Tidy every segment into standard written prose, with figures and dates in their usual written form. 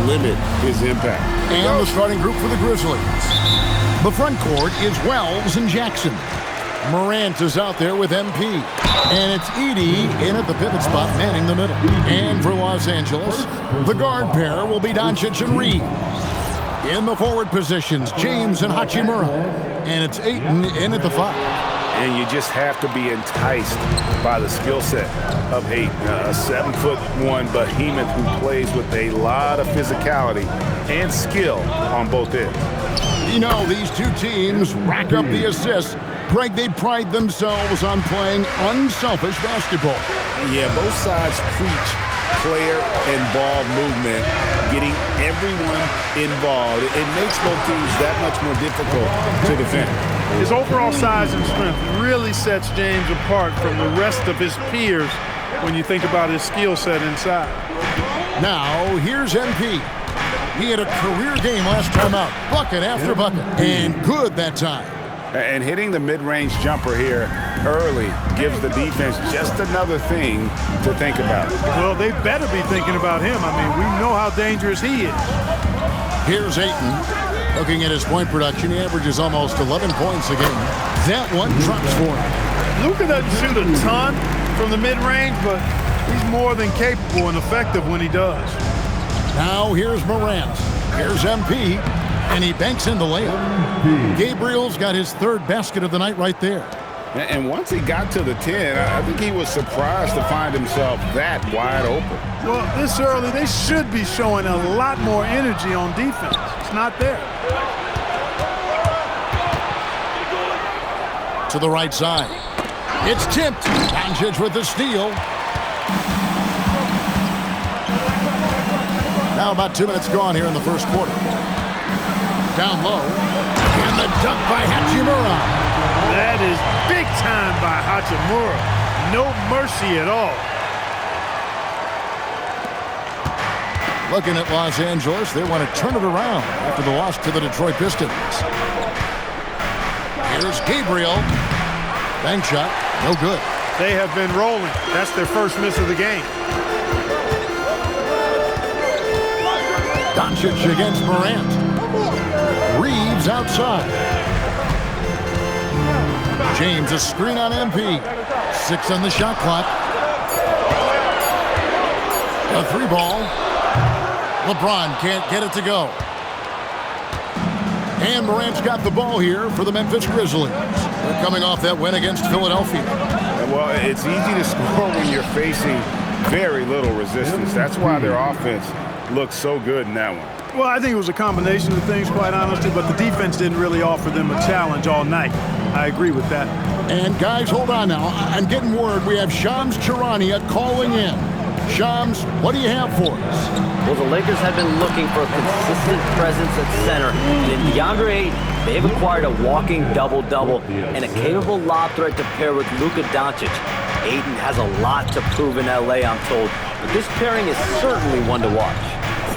limit his impact. And the starting group for the Grizzlies. The front court is Wells and Jackson. Morant is out there with MP. And it's Edey in at the pivot spot, manning the middle. And for Los Angeles, the guard pair will be Doncic and Reeves. In the forward positions, James and Hachimura. And it's Ayton in at the 5. And you just have to be enticed by the skill set of Ayton, a 7'1" behemoth who plays with a lot of physicality and skill on both ends. You know, these two teams rack up the assists. Greg, they pride themselves on playing unselfish basketball. Yeah, both sides preach player and ball movement, getting everyone involved. It makes both teams that much more difficult to defend. His overall size and strength really sets James apart from the rest of his peers when you think about his skill set inside. Now, here's MP. He had a career game last time out, bucket after bucket, and good that time. And hitting the mid-range jumper here early gives the defense just another thing to think about. Well, they better be thinking about him. I mean, we know how dangerous he is. Here's Ayton. Looking at his point production, he averages almost 11 points a game. That one drops for him. Luka doesn't shoot a ton from the mid-range, but he's more than capable and effective when he does. Now here's Morant. Here's MP. And he banks in the layup. Gabriel's got his third basket of the night right there. And once he got to the 10, I think he was surprised to find himself that wide open. Well, this early, they should be showing a lot more energy on defense. It's not there. To the right side. It's tipped. Doncic with the steal. Now about 2 minutes gone here in the first quarter. Down low. And the dunk by Hachimura. That is big time by Hachimura. No mercy at all. Looking at Los Angeles, they want to turn it around after the loss to the Detroit Pistons. Here's Gabriel. Bank shot. No good. They have been rolling. That's their first miss of the game. Doncic against Morant. Reeves outside. James a screen on MP. 6 on the shot clock. A 3 ball. LeBron can't get it to go. And Morant's got the ball here for the Memphis Grizzlies. They're coming off that win against Philadelphia. Well, it's easy to score when you're facing very little resistance. That's why their offense looks so good in that one. Well, I think it was a combination of things, quite honestly, but the defense didn't really offer them a challenge all night. I agree with that. And guys, hold on now. I'm getting word we have Shams Charania calling in. Shams, what do you have for us? Well, the Lakers have been looking for a consistent presence at center. And in DeAndre Ayton, they've acquired a walking double-double and a capable lob threat to pair with Luka Doncic. Ayton has a lot to prove in LA, I'm told, but this pairing is certainly one to watch.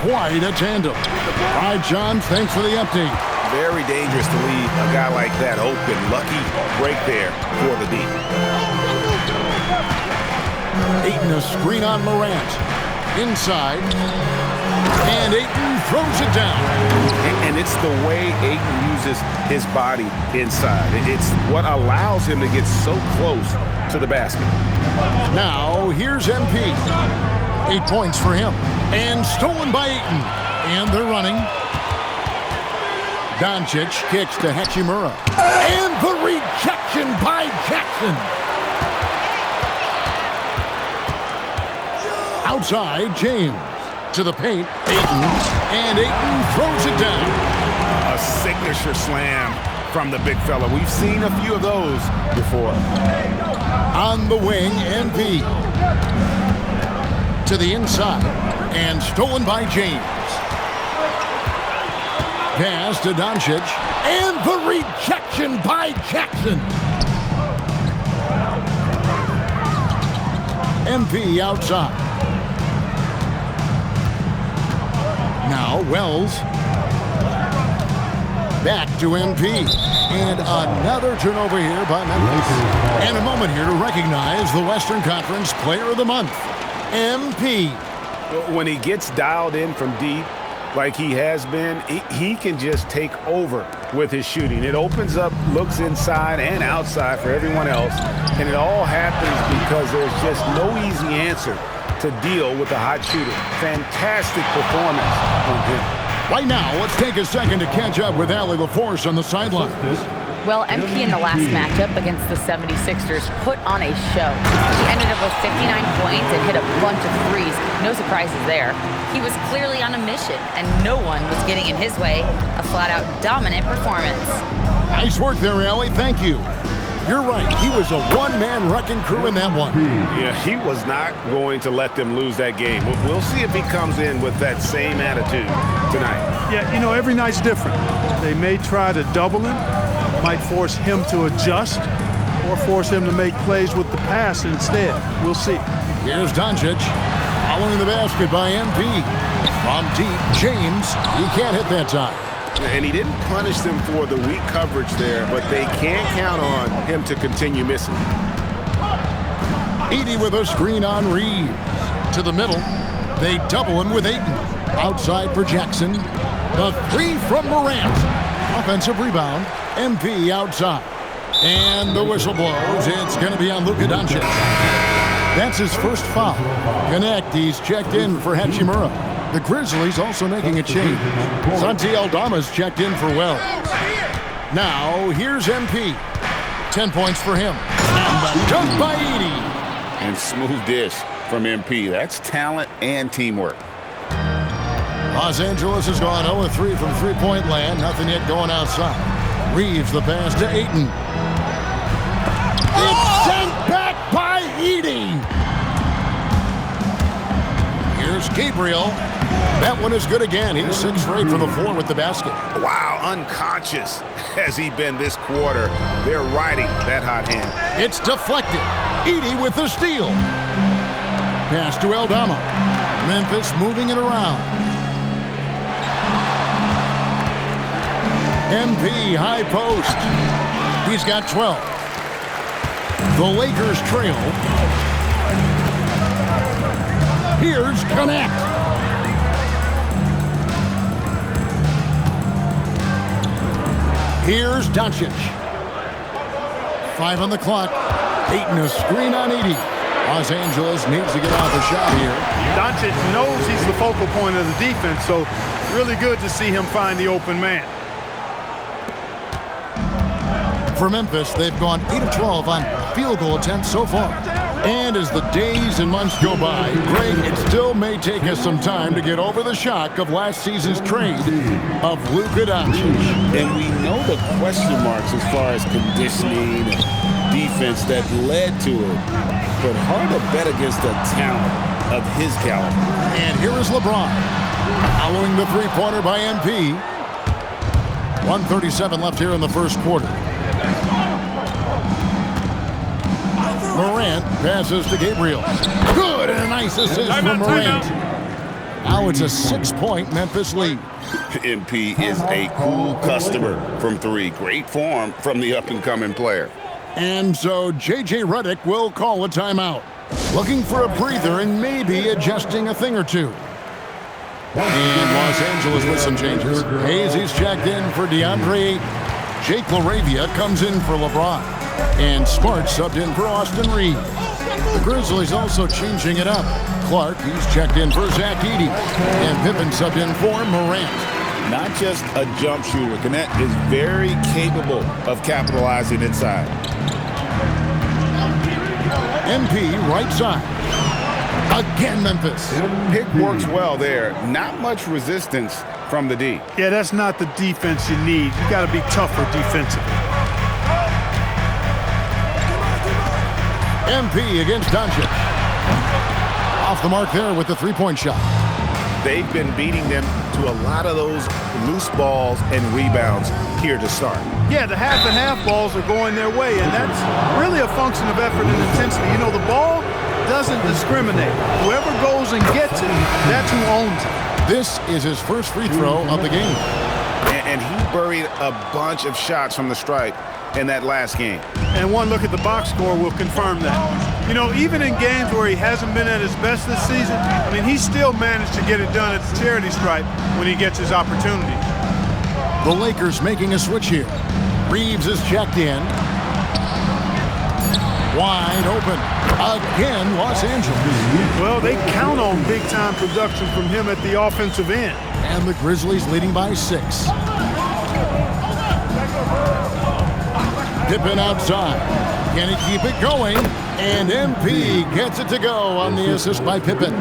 Quite a tandem. All right, John, thanks for the update. Very dangerous to leave a guy like that open. Lucky break there for the D. Ayton a screen on Morant. Inside. And Ayton throws it down. And it's the way Ayton uses his body inside. It's what allows him to get so close to the basket. Now, here's MP. 8 points for him. And stolen by Ayton. And they're running. Doncic kicks to Hachimura. And the rejection by Jackson. Outside, James. To the paint, Ayton. And Ayton throws it down. A signature slam from the big fella. We've seen a few of those before. On the wing, MP. To the inside. And stolen by James. Pass to Doncic. And the rejection by Jackson. MP outside. Now Wells. Back to MP. And another turnover here by Memphis. And a moment here to recognize the Western Conference Player of the Month, MP. When he gets dialed in from deep, like he has been, he can just take over with his shooting. It opens up looks inside and outside for everyone else, and it all happens because there's just no easy answer to deal with a hot shooter. Fantastic performance from him. Right now, let's take a second to catch up with Allie LaForce on the sideline. Well, MP in the last matchup against the 76ers put on a show. He ended up with 59 points and hit a bunch of threes. No surprises there. He was clearly on a mission, and no one was getting in his way. A flat-out dominant performance. Nice work there, Allie. Thank you. You're right. He was a one-man wrecking crew in that one. Yeah, he was not going to let them lose that game. We'll see if he comes in with that same attitude tonight. Yeah, you know, every night's different. They may try to double him, might force him to adjust, or force him to make plays with the pass instead. We'll see. Here's Doncic. Following the basket by MP. From deep, James. He can't hit that time. And he didn't punish them for the weak coverage there, but they can't count on him to continue missing. Edey with a screen on Reeves. To the middle. They double him with Ayton. Outside for Jackson. The three from Morant. Offensive rebound. MP outside. And the whistle blows. It's going to be on Luka Doncic. That's his first foul. Connect. He's checked in for Hachimura. The Grizzlies also making a change. Santi Aldama's checked in for Wells. Now, here's MP. 10 points for him. And the dunk by Edey. And smooth dish from MP. That's talent and teamwork. Los Angeles has gone 0-3 from three-point land. Nothing yet going outside. Reeves the pass to Ayton. It's sent back by Edey. Here's Gabriel. That one is good again. He's 6 for 8 from the floor with the basket. Wow, unconscious has he been this quarter. They're riding that hot hand. It's deflected. Edey with the steal. Pass to Aldama. Memphis moving it around. MP high post. He's got 12. The Lakers trail. Here's Connect. Here's Doncic. 5 on the clock. Ayton a screen on Edey. Los Angeles needs to get off a shot here. Doncic knows he's the focal point of the defense, so really good to see him find the open man. For Memphis, they've gone 8 of 12 on field goal attempts so far. And as the days and months go by, Greg, it still may take us some time to get over the shock of last season's trade of Luka Doncic. And we know the question marks as far as conditioning and defense that led to it. But hard to bet against the talent of his caliber. And here is LeBron. Following the three-pointer by MP. 1:37 left here in the first quarter. Morant passes to Gabriel. Good, and a nice assist from Morant. Now it's a 6-point Memphis lead. MP is a cool customer from 3. Great form from the up-and-coming player. And so J.J. Redick will call a timeout. Looking for a breather and maybe adjusting a thing or two. And Los Angeles with some changes. Hayes checked in for DeAndre Ayton. Jake LaRavia comes in for LeBron. And Smart subbed in for Austin Reeves. The Grizzlies also changing it up. Clark, he's checked in for Zach Edey. And Pippen subbed in for Morant. Not just a jump shooter. Connect is very capable of capitalizing inside. MP right side. Again, Memphis. Pick works well there. Not much resistance from the D. Yeah, that's not the defense you need. You got to be tougher defensively. MP against Doncic. Off the mark there with the three-point shot. They've been beating them to a lot of those loose balls and rebounds here to start. Yeah, the half and half balls are going their way, and that's really a function of effort and intensity. You know, the ball doesn't discriminate. Whoever goes and gets it, that's who owns it. This is his first free throw of the game. And he buried a bunch of shots from the stripe in that last game. And one look at the box score will confirm that. You know, even in games where he hasn't been at his best this season, I mean, he still managed to get it done at the charity stripe when he gets his opportunity. The Lakers making a switch here. Reeves is checked in. Wide open. Again, Los Angeles. Well, they count on big-time production from him at the offensive end. And the Grizzlies leading by 6. Pippen outside. Can he keep it going? And MP gets it to go on the assist by Pippen.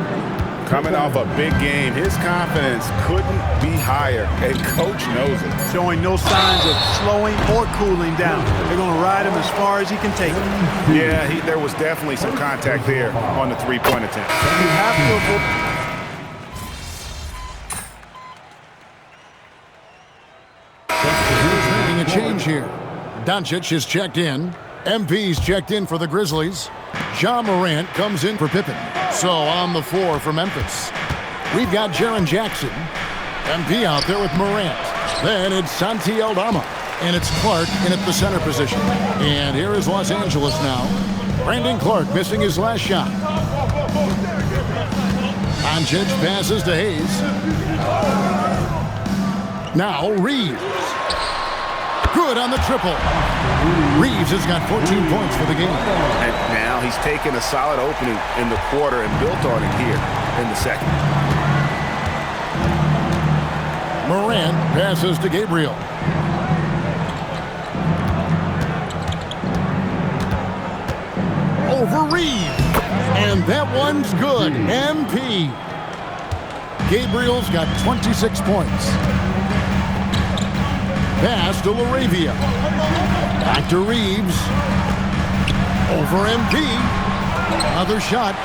Coming off a big game, his confidence couldn't be higher, and Coach knows it. Showing no signs of slowing or cooling down. They're going to ride him as far as he can take it. Yeah, there was definitely some contact there on the three-point attempt. You have to Making a change here. Doncic is checked in. MP's checked in for the Grizzlies. Ja Morant comes in for Pippen. So on the floor for Memphis, we've got Jaren Jackson. MP out there with Morant. Then it's Santi Aldama. And it's Clark in at the center position. And here is Los Angeles now. Brandon Clark missing his last shot. Doncic passes to Hayes. Now Reeves. Good on the triple. Reeves has got 14 points for the game. And now he's taken a solid opening in the quarter and built on it here in the second. Morant passes to Gabriel. Over Reeves. And that one's good. MP. Gabriel's got 26 points. Pass to LaRavia. Back to Reeves. Over MP. Another shot.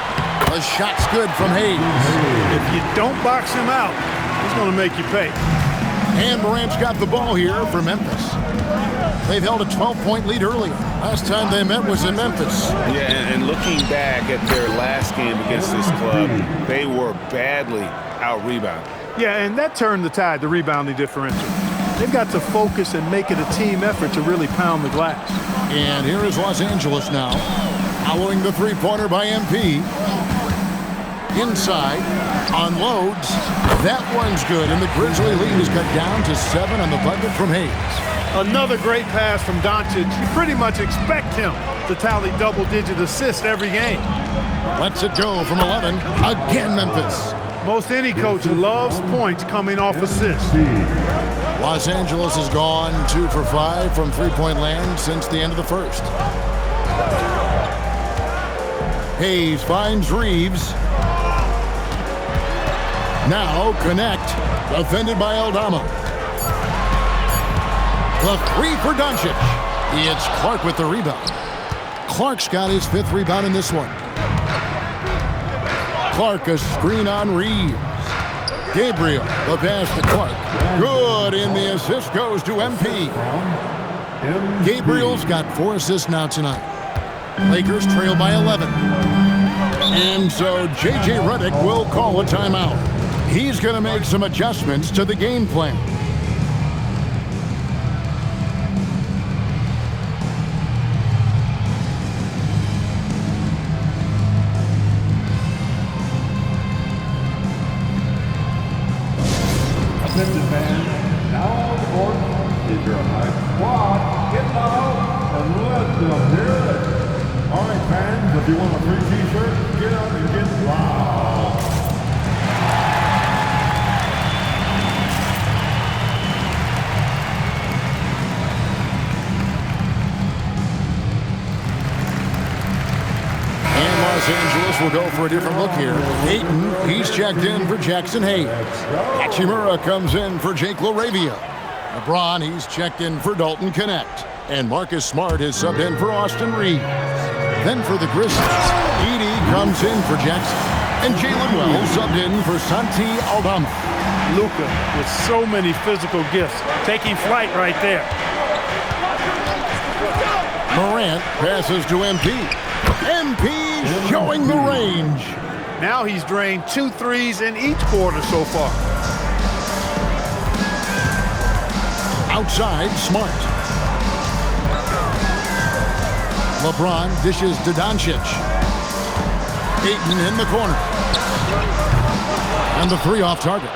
The shot's good from Hayes. If you don't box him out, he's going to make you pay. And Morant's got the ball here for Memphis. They've held a 12-point lead earlier. Last time they met was in Memphis. Yeah, and looking back at their last game against this club, they were badly out-rebounded. Yeah, and that turned the tide, the rebounding differential. They've got to focus and make it a team effort to really pound the glass. And here is Los Angeles now. Following the three-pointer by MP. Inside. Unloads. That one's good. And the Grizzly lead is cut down to 7 on the bucket from Hayes. Another great pass from Doncic. You pretty much expect him to tally double-digit assists every game. Lets it go from 11. Again, Memphis. Most any coach loves points coming off assists. Los Angeles has gone 2 for 5 from three-point land since the end of the first. Hayes finds Reeves. Now connect. Defended by Aldama. The three for Doncic. It's Clark with the rebound. Clark's got his 5th rebound in this one. Clark a screen on Reeves. Gabriel, the pass to Clark. Good, and the assist goes to MP. Gabriel's got 4 assists now tonight. Lakers trail by 11. And so J.J. Redick will call a timeout. He's going to make some adjustments to the game plan. Attention fans, now on the court is your high squad. Get loud and let them hear it. All right, fans, if you want a free t-shirt, get up and get loud. Los Angeles will go for a different look here. Ayton, he's checked in for Jackson Hayes. Hachimura comes in for Jake LaRavia. LeBron, he's checked in for Dalton Connect. And Marcus Smart is subbed in for Austin Reeves. Then for the Grizzlies, Edey comes in for Jackson. And Jalen Wells subbed in for Santi Aldama. Luka with so many physical gifts, taking flight right there. Morant passes to MP. MP showing the range. Now he's drained 2 threes in each quarter so far. Outside, Smart. LeBron dishes to Doncic. Ayton in the corner. And the three off target.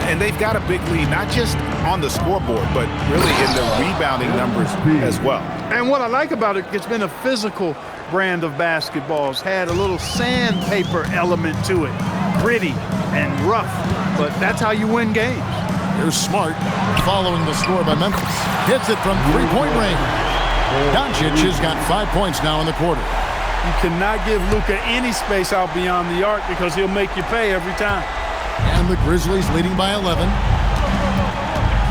And they've got a big lead, not just on the scoreboard, but really in the rebounding numbers as well. And what I like about it, it's been a physical brand of basketball. It's had a little sandpaper element to it. Gritty and rough, but that's how you win games. Here's Smart following the score by Memphis. Hits it from three-point range. Doncic has got 5 points now in the quarter. You cannot give Luka any space out beyond the arc because he'll make you pay every time. And the Grizzlies leading by 11.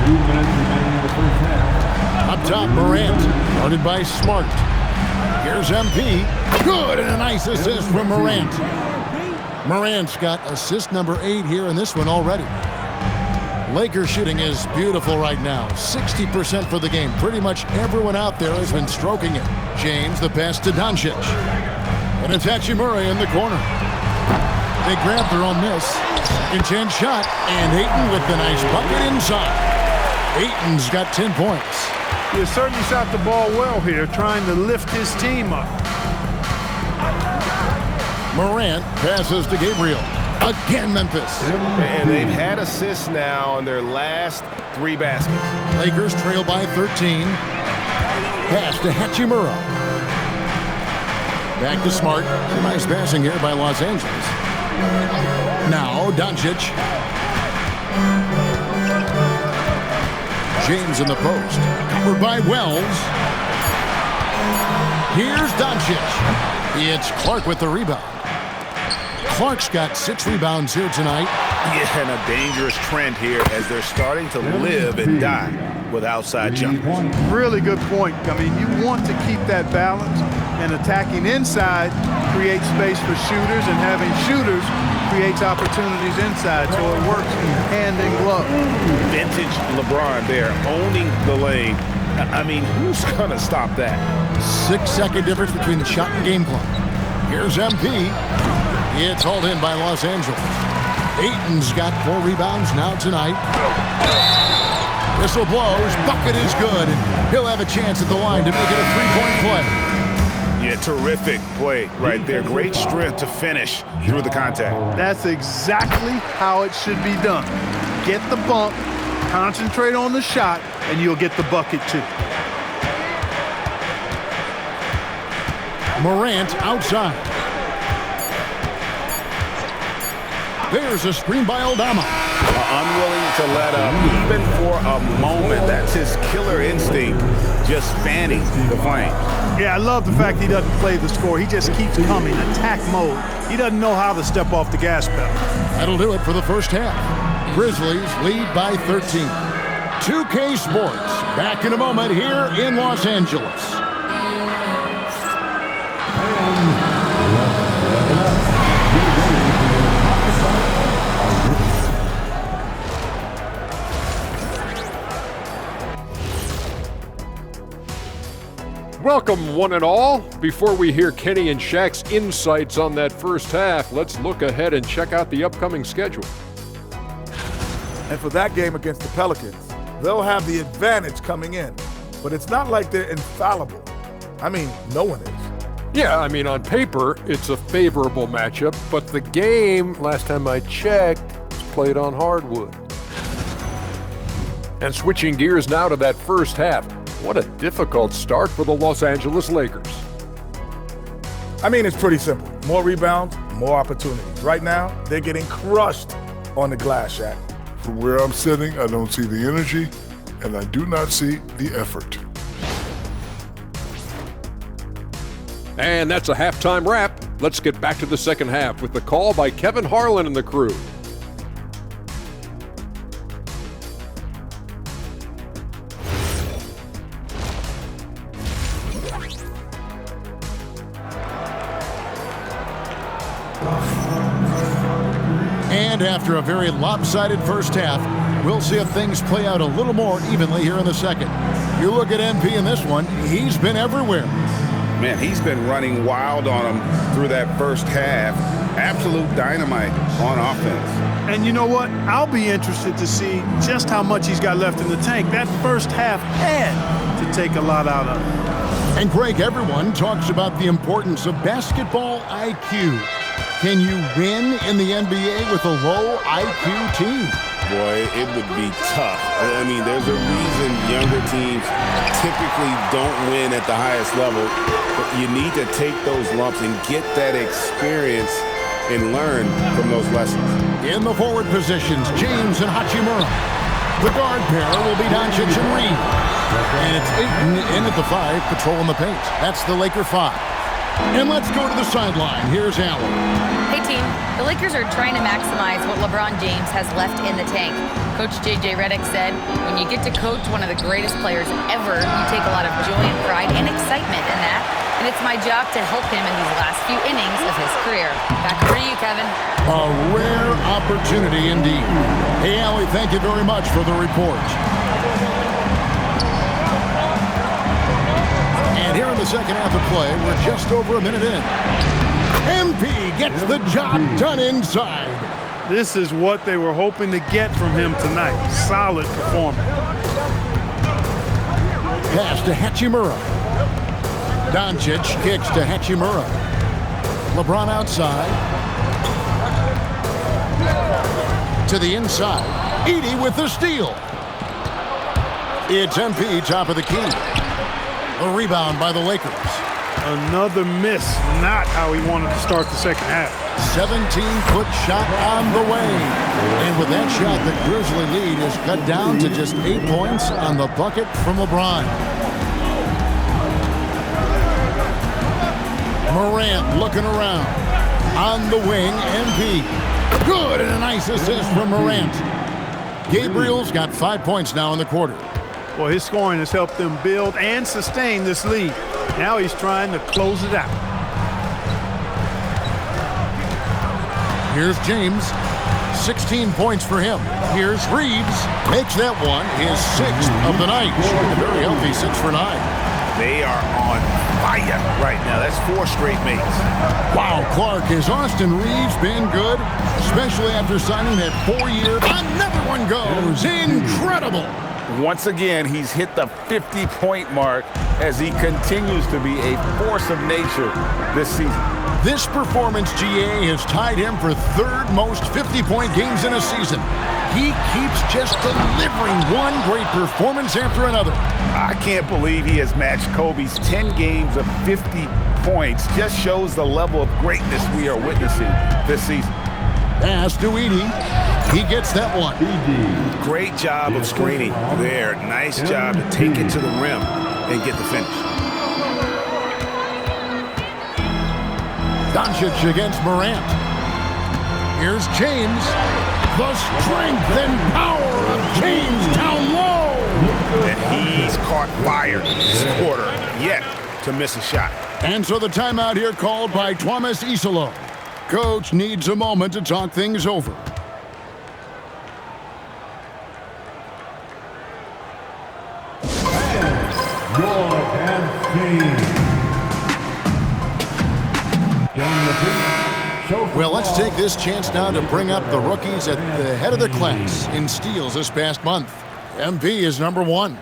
2 minutes remaining in the first half. Up top, Morant, guarded by Smart. Here's MP. Good, and a nice assist from Morant. Morant's got assist number 8 here in this one already. Lakers shooting is beautiful right now. 60% for the game. Pretty much everyone out there has been stroking it. James, the pass to Doncic. And it's Hachimura in the corner. They grab their own miss. Second chance shot. And Ayton with the nice bucket inside. Ayton's got 10 points. He certainly shot the ball well here, trying to lift his team up. Morant passes to Gabriel. Again, Memphis. And they've had assists now in their last 3 baskets. Lakers trail by 13. Pass to Hachimura. Back to Smart. Nice passing here by Los Angeles. Now Doncic. James in the post. Covered by Wells. Here's Doncic. It's Clark with the rebound. Clark's got 6 rebounds here tonight. Yeah, and a dangerous trend here as they're starting to live and die with outside jumpers. Really good point. I mean, you want to keep that balance, and attacking inside creates space for shooters, and having shooters creates opportunities inside, so it works hand in glove. Vintage LeBron there, owning the lane. I mean, who's going to stop that? 6-second difference between the shot and game clock. Here's MP. It's hauled in by Los Angeles. Ayton's got 4 rebounds now tonight. Whistle blows. Bucket is good. And he'll have a chance at the line to make it a 3-point play. Yeah, terrific play right there. Great strength to finish through the contact. That's exactly how it should be done. Get the bump, concentrate on the shot, and you'll get the bucket too. Morant outside. There's a screen by Aldama. Unwilling to let up even for a moment. That's his killer instinct, just fanning the flames. Yeah, I love the fact he doesn't play the score. He just keeps coming, attack mode. He doesn't know how to step off the gas pedal. That'll do it for the first half. Grizzlies lead by 13. 2K Sports, back in a moment here in Los Angeles. Welcome, one and all. Before we hear Kenny and Shaq's insights on that first half, let's look ahead and check out the upcoming schedule. And for that game against the Pelicans, they'll have the advantage coming in. But it's not like they're infallible. I mean, no one is. Yeah, I mean, on paper, it's a favorable matchup, but the game, last time I checked, was played on hardwood. And switching gears now to that first half, what a difficult start for the Los Angeles Lakers. I mean, it's pretty simple. More rebounds, more opportunities. Right now, they're getting crushed on the glass, Shaq. From where I'm sitting, I don't see the energy, and I do not see the effort. And that's a halftime wrap. Let's get back to the second half with the call by Kevin Harlan and the crew. And after a very lopsided first half, we'll see if things play out a little more evenly here in the second. You look at MP in this one, he's been everywhere. Man, he's been running wild on them through that first half. Absolute dynamite on offense. And you know what? I'll be interested to see just how much he's got left in the tank. That first half had to take a lot out of him. And Greg, everyone talks about the importance of basketball IQ. Can you win in the NBA with a low IQ team? Boy, it would be tough. I mean, there's a reason younger teams typically don't win at the highest level. But you need to take those lumps and get that experience and learn from those lessons. In the forward positions, James and Hachimura. The guard pair will be Doncic and Reed. And it's Ayton in at the 5, patrolling the paint. That's the Laker 5. And let's go to the sideline. Here's Allen. Hey, team. The Lakers are trying to maximize what LeBron James has left in the tank. Coach J.J. Redick said, when you get to coach one of the greatest players ever, you take a lot of joy and pride and excitement in that. And it's my job to help him in these last few innings of his career. Back over to you, Kevin. A rare opportunity indeed. Hey, Allie, thank you very much for the report. And here in the second half of play, we're just over a minute in. MP gets the job done inside. This is what they were hoping to get from him tonight. Solid performance. Pass to Hachimura. Doncic kicks to Hachimura. LeBron outside. To the inside. Edey with the steal. It's MP top of the key. A rebound by the Lakers. Another miss. Not how he wanted to start the second half. 17-foot shot on the way. And with that shot, the Grizzly lead is cut down to just 8 points on the bucket from LeBron. Morant looking around. On the wing, MP. Good, and a nice assist from Morant. Gabriel's got 5 points now in the quarter. Well, his scoring has helped them build and sustain this lead. Now he's trying to close it out. Here's James. 16 points for him. Here's Reeves. Makes that one his 6th of the night. A very healthy 6 for 9. They are on fire right now. That's 4 straight makes. Wow, Clark, has Austin Reeves been good? Especially after signing that 4-year. Another one goes. Incredible. Once again, he's hit the 50-point mark as he continues to be a force of nature this season. This performance, GA, has tied him for 3rd most 50-point games in a season. He keeps just delivering one great performance after another. I can't believe he has matched Kobe's 10 games of 50 points. Just shows the level of greatness we are witnessing this season. Pass to Edey. He gets that one. Great job of screening there. Nice job to take it to the rim and get the finish. Doncic against Morant. Here's James. The strength and power of James down low. And he's caught fire this quarter, yet to miss a shot. And so the timeout here called by Thomas Isolo. Coach needs a moment to talk things over. Well, let's take this chance now to bring up the rookies at the head of the class in steals this past month. MP is number 1.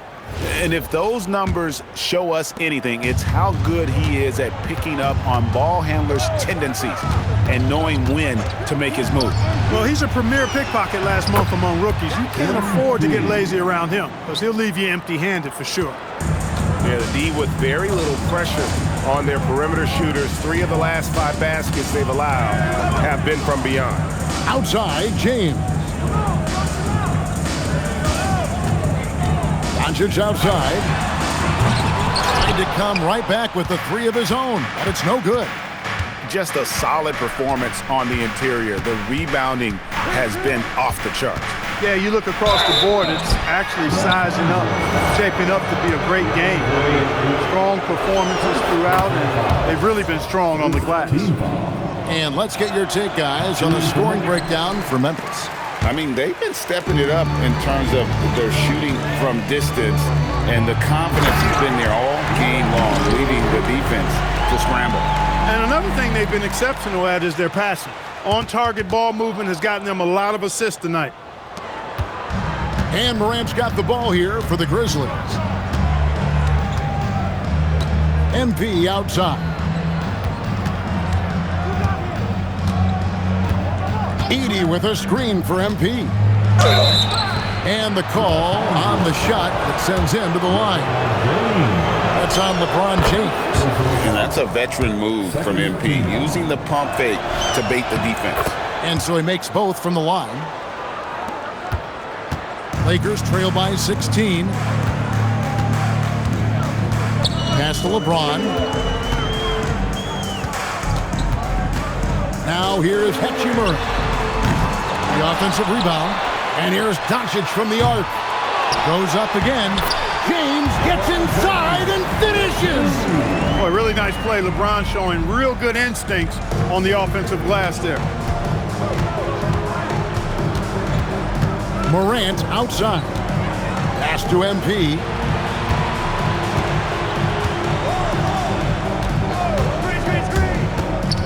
And if those numbers show us anything, it's how good he is at picking up on ball handlers' tendencies and knowing when to make his move. Well, he's a premier pickpocket last month among rookies. You can't afford to get lazy around him because he'll leave you empty-handed for sure. Yeah, the D with very little pressure on their perimeter shooters. 3 of the last 5 baskets they've allowed have been from beyond. Outside, James. Doncic outside. Trying to come right back with the 3 of his own, but it's no good. Just a solid performance on the interior. The rebounding has been off the charts. Yeah, you look across the board, it's actually sizing up, shaping up to be a great game. I mean, strong performances throughout, and they've really been strong on the glass. And let's get your take, guys, on the scoring breakdown for Memphis. I mean, they've been stepping it up in terms of their shooting from distance, and the confidence has been there all game long, leaving the defense to scramble. And another thing they've been exceptional at is their passing. On-target ball movement has gotten them a lot of assists tonight. And Morant's got the ball here for the Grizzlies. MP outside. Edey with a screen for MP. And the call on the shot that sends him to the line. That's on LeBron James. And that's a veteran move from MP, using the pump fake to bait the defense. And so he makes both from the line. Lakers trail by 16. Pass to LeBron. Now here is Hachimura. The offensive rebound. And here's Doncic from the arc. Goes up again. James gets inside and finishes. Boy, really nice play. LeBron showing real good instincts on the offensive glass there. Morant outside. Pass to MP.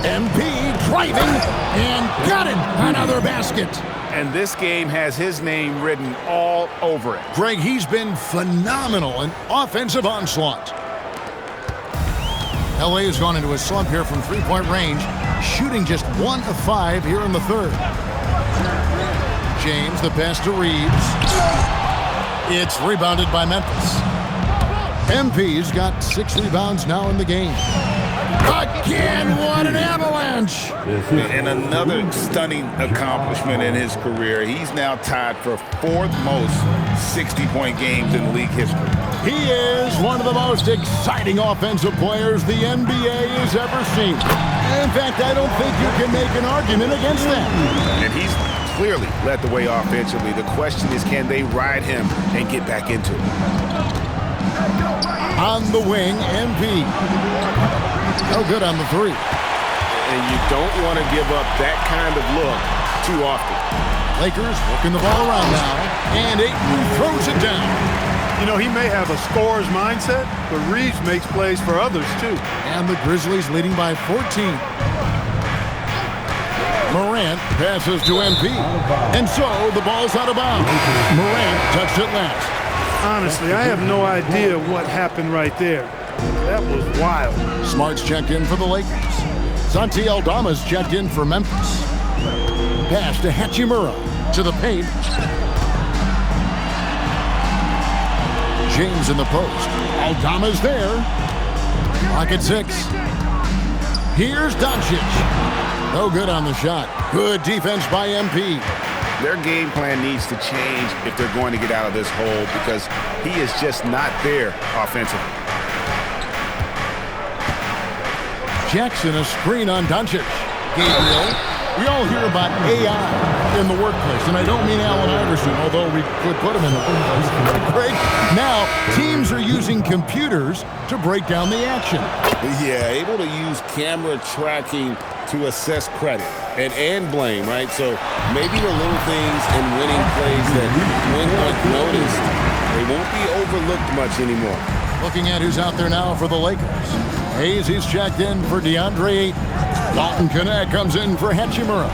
MP driving and got it. Another basket. And this game has his name written all over it. Greg, he's been phenomenal in offensive onslaught. LA has gone into a slump here from three-point range, shooting just 1 of 5 here in the third. James, the pass to Reeves. It's rebounded by Memphis. MP's got 6 rebounds now in the game. Again, what an avalanche! And another stunning accomplishment in his career. He's now tied for 4th most 60-point games in league history. He is one of the most exciting offensive players the NBA has ever seen. In fact, I don't think you can make an argument against that. And he's clearly led the way offensively. The question is, can they ride him and get back into it? On the wing, MP. No good on the three. And you don't want to give up that kind of look too often. Lakers working the ball around now. And Ayton throws it down. You know, he may have a scorer's mindset, but Reeves makes plays for others, too. And the Grizzlies leading by 14. Morant passes to MP. And so the ball's out of bounds. Morant touched it last. Honestly, I have no idea what happened right there. That was wild. Smart's checked in for the Lakers. Santi Aldama's checked in for Memphis. Pass to Hachimura to the paint. James in the post. Aldama's there. Lock at 6. Here's Doncic. No good on the shot. Good defense by MP. Their game plan needs to change if they're going to get out of this hole, because he is just not there offensively. Jackson, a screen on Doncic. Gabriel. We all hear about AI in the workplace, and I don't mean Allen Iverson, although we could put him in the workplace. Great. Now, teams are using computers to break down the action. Yeah, able to use camera tracking to assess credit and blame, right? So maybe the little things and winning plays that went unnoticed, they won't be overlooked much anymore. Looking at who's out there now for the Lakers. Hayes, he's checked in for DeAndre Ayton. Dalton Knecht comes in for Hachimura.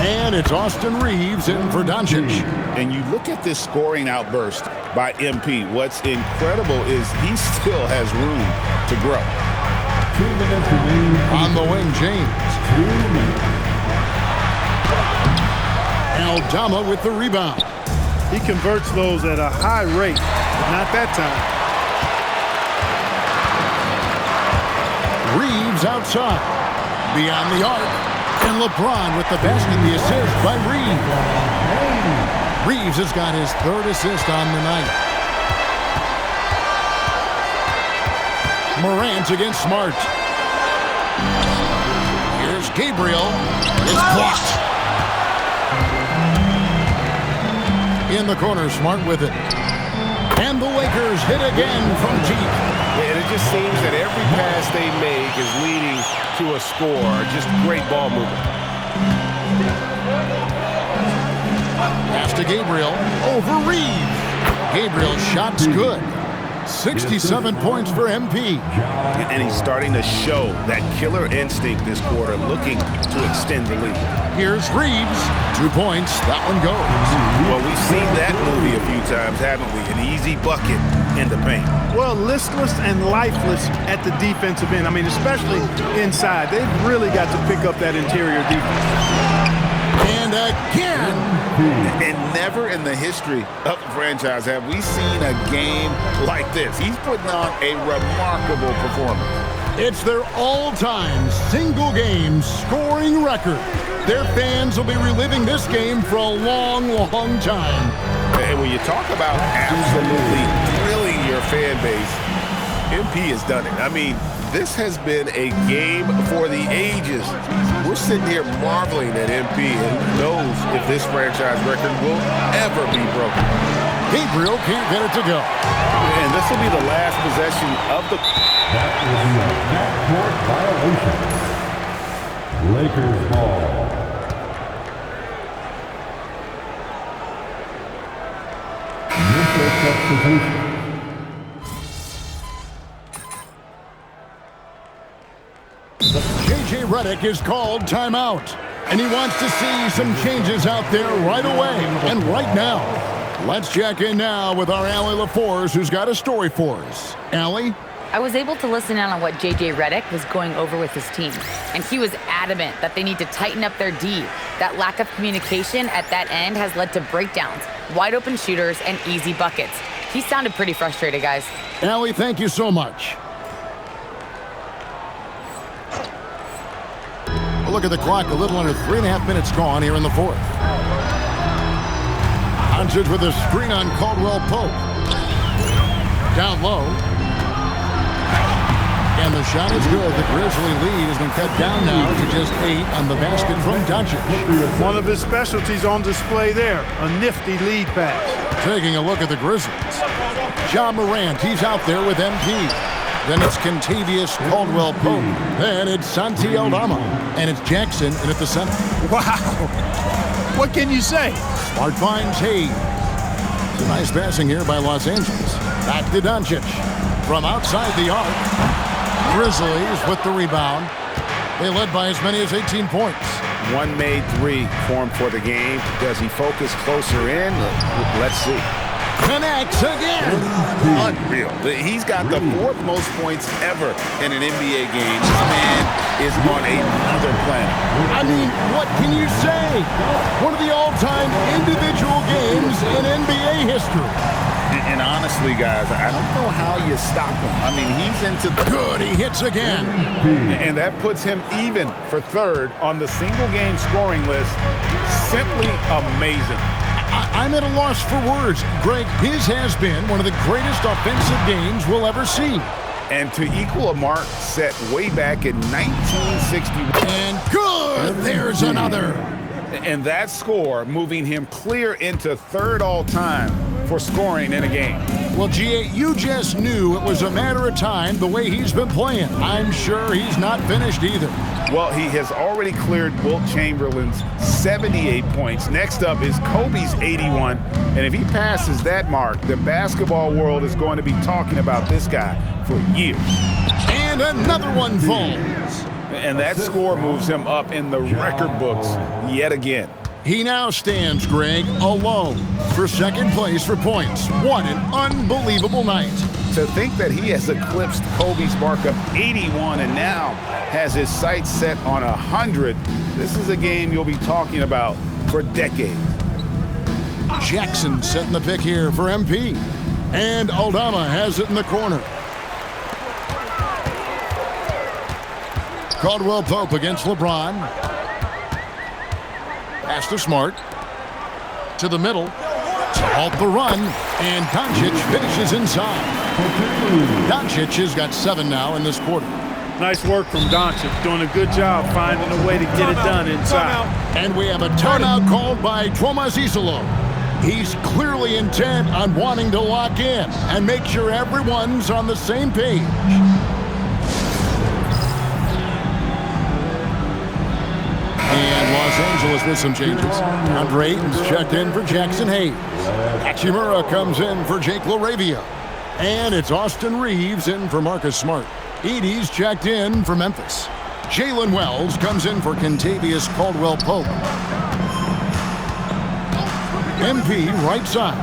And it's Austin Reeves in for Doncic. And you look at this scoring outburst by MP. What's incredible is he still has room to grow. On the wing, James. Aldama with the rebound. He converts those at a high rate, but not that time. Reeves outside. Beyond the arc. And LeBron with the basket, the assist by Reeves. Reeves has got his 3rd assist on the night. Morant against Smart. Here's Gabriel. It's blocked. In the corner, Smart with it. And the Lakers hit again from deep. And it just seems that every pass they make is leading to a score. Just great ball movement. Pass to Gabriel. Over Reeves. Gabriel's shot's good. 67 points for MP. And he's starting to show that killer instinct this quarter, looking to extend the lead. Here's Reeves. 2 points. That one goes. Well, we've seen that movie a a few times, haven't we? An easy bucket in the paint. Well, listless and lifeless at the defensive end. I mean, especially inside. They've really got to pick up that interior defense. And again. And never in the history of the franchise have we seen a game like this. He's putting on a remarkable performance. It's their all-time single-game scoring record. Their fans will be reliving this game for a long, long time. And when you talk about absolutely thrilling your fan base, MP has done it. I mean, this has been a game for the ages. We're sitting here marveling at MP, and who knows if this franchise record will ever be broken. Gabriel can't get it to go. And this will be the last possession of the... That will be a backcourt violation. Lakers ball. Missile substitution. J.J. Redick is called timeout, and he wants to see some changes out there right away and right now. Let's check in now with our Allie LaForce, who's got a story for us. Allie? I was able to listen in on what J.J. Redick was going over with his team, and he was adamant that they need to tighten up their D. That lack of communication at that end has led to breakdowns, wide open shooters, and easy buckets. He sounded pretty frustrated, guys. Allie, thank you so much. A look at the clock, a little under 3.5 minutes gone here in the fourth. Doncic with a screen on Caldwell Pope. Down low. And the shot is good. The Grizzly lead has been cut down now to just 8 on the basket from Doncic. One of his specialties on display there, a nifty lead pass. Taking a look at the Grizzlies. Ja Morant, he's out there with MP. Then it's Kentavious Caldwell-Pope. Then it's Santi Aldama. And it's Jackson in at the center. Wow. What can you say? Smart finds Hayes. It's a nice passing here by Los Angeles. Back to Doncic. From outside the arc. Grizzlies with the rebound. They led by as many as 18 points. One made three formed for the game. Does he focus closer in? Let's see. Connects again. Unreal. He's got the fourth most points ever in an NBA game. This man is on another planet. I mean, what can you say? One of the all-time individual games in NBA history. And honestly, guys, I don't know how you stop him. I mean, he's into the... Good, he hits again. And that puts him even for third on the single-game scoring list. Simply amazing. I'm at a loss for words. Greg, his has been one of the greatest offensive games we'll ever see. And to equal a mark set way back in 1961. And good! There's another. And that score moving him clear into third all-time for scoring in a game. Well, G.A., you just knew it was a matter of time the way he's been playing. I'm sure he's not finished either. Well, he has already cleared Wilt Chamberlain's 78 points. Next up is Kobe's 81. And if he passes that mark, the basketball world is going to be talking about this guy for years. And another one falls. And that score moves him up in the record books yet again. He now stands, Greg, alone for second place for points. What an unbelievable night. To think that he has eclipsed Kobe's mark of 81 and now has his sights set on 100, this is a game you'll be talking about for decades. Jackson setting the pick here for MP. And Aldama has it in the corner. Caldwell Pope against LeBron. Pass to Smart. To the middle. To halt the run. And Doncic finishes inside. Doncic has got 7 now in this quarter. Nice work from Doncic, doing a good job finding a way to get it done inside. And we have a timeout called by Tomas Isolo. He's clearly intent on wanting to lock in and make sure everyone's on the same page. And Los Angeles with some changes. Andre Ayton's checked in for Jackson Hayes. Hachimura comes in for Jake LaRavia. And it's Austin Reeves in for Marcus Smart. Edey's checked in for Memphis. Jalen Wells comes in for Kentavious Caldwell-Pope. MP right side.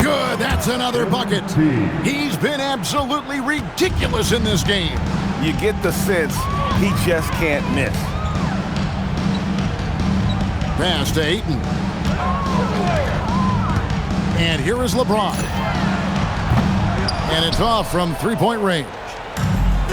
Good, that's another bucket. He's been absolutely ridiculous in this game. You get the sense he just can't miss. Pass to Ayton. And here is LeBron. And it's off from three-point range.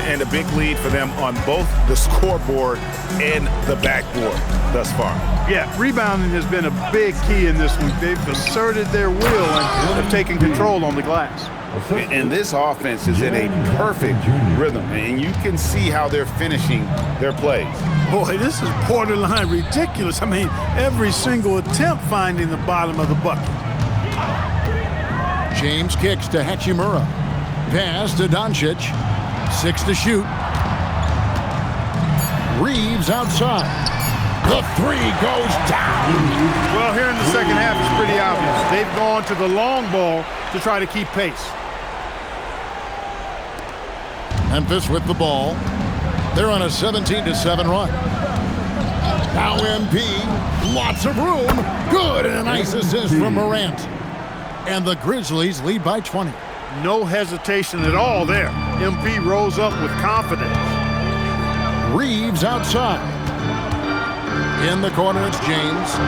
And a big lead for them on both the scoreboard and the backboard thus far. Yeah, rebounding has been a big key in this one. They've asserted their will and have taken control on the glass. And this offense is in a perfect rhythm, and you can see how they're finishing their plays. Boy, this is borderline ridiculous. I mean, every single attempt finding the bottom of the bucket. James kicks to Hachimura. Pass to Doncic. 6 to shoot. Reeves outside. The three goes down. Well, here in the second half, it's pretty obvious. They've gone to the long ball to try to keep pace. Memphis with the ball. They're on a 17-7 run. Now MP. Lots of room. Good, and a nice assist from Morant. And the Grizzlies lead by 20. No hesitation at all there. MP rose up with confidence. Reeves outside. In the corner, it's James. 2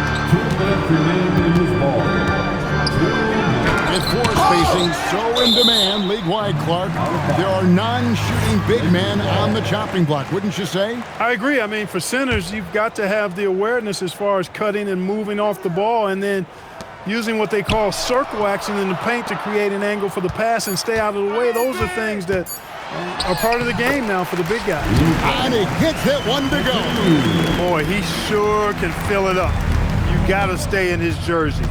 minutes remaining in this ball. With floor spacing so in demand league-wide, Clark, there are non-shooting big men on the chopping block, wouldn't you say? I agree. I mean, for centers, you've got to have the awareness as far as cutting and moving off the ball and then using what they call circle action in the paint to create an angle for the pass and stay out of the way. Those are things that are part of the game now for the big guys. And he hits it, 1 to go. Boy, he sure can fill it up. You got to stay in his jersey.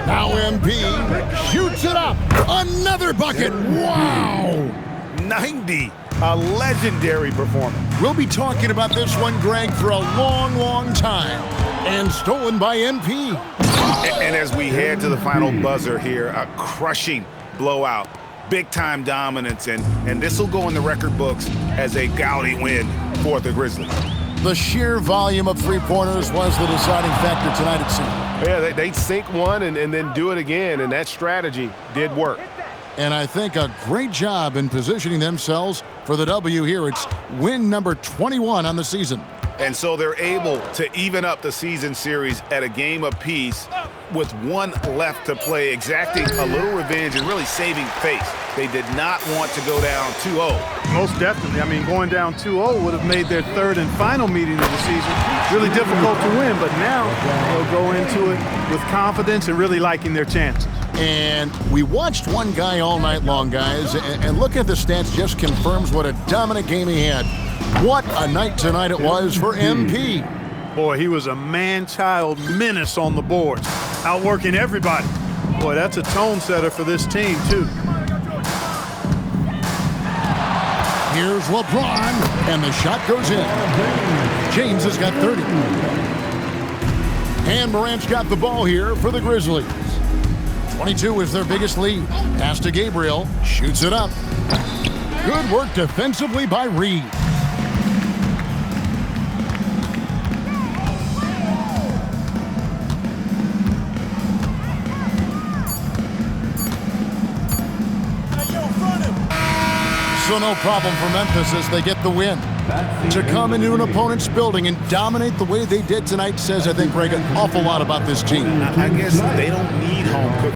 Now MP shoots it up. Another bucket. Wow. 90, a legendary performance. We'll be talking about this one, Greg, for a long, long time. And stolen by MP. And as we head to the final buzzer here, a crushing blowout, big-time dominance, and this will go in the record books as a gaudy win for the Grizzlies. The sheer volume of three-pointers was the deciding factor tonight, it seemed. Yeah, they'd sink one and then do it again, and that strategy did work. And I think a great job in positioning themselves for the W here. It's win number 21 on the season. And so they're able to even up the season series at a game apiece with one left to play, exacting a little revenge and really saving face. They did not want to go down 2-0. Most definitely. I mean, going down 2-0 would have made their third and final meeting of the season really difficult to win, but now they'll go into it with confidence and really liking their chances. And we watched one guy all night long, guys, and look at the stats just confirms what a dominant game he had. What a night tonight it was for MP. Boy, he was a man-child menace on the boards, outworking everybody. Boy, that's a tone setter for this team, too. Here's LeBron, and the shot goes in. James has got 30. And Morant's got the ball here for the Grizzlies. 22 is their biggest lead. Pass to Gabriel, shoots it up. Good work defensively by Reed. So no problem for Memphis as they get the win. To come into an opponent's building and dominate the way they did tonight says, I think, Greg, an awful lot about this team. I guess they don't need home cooking.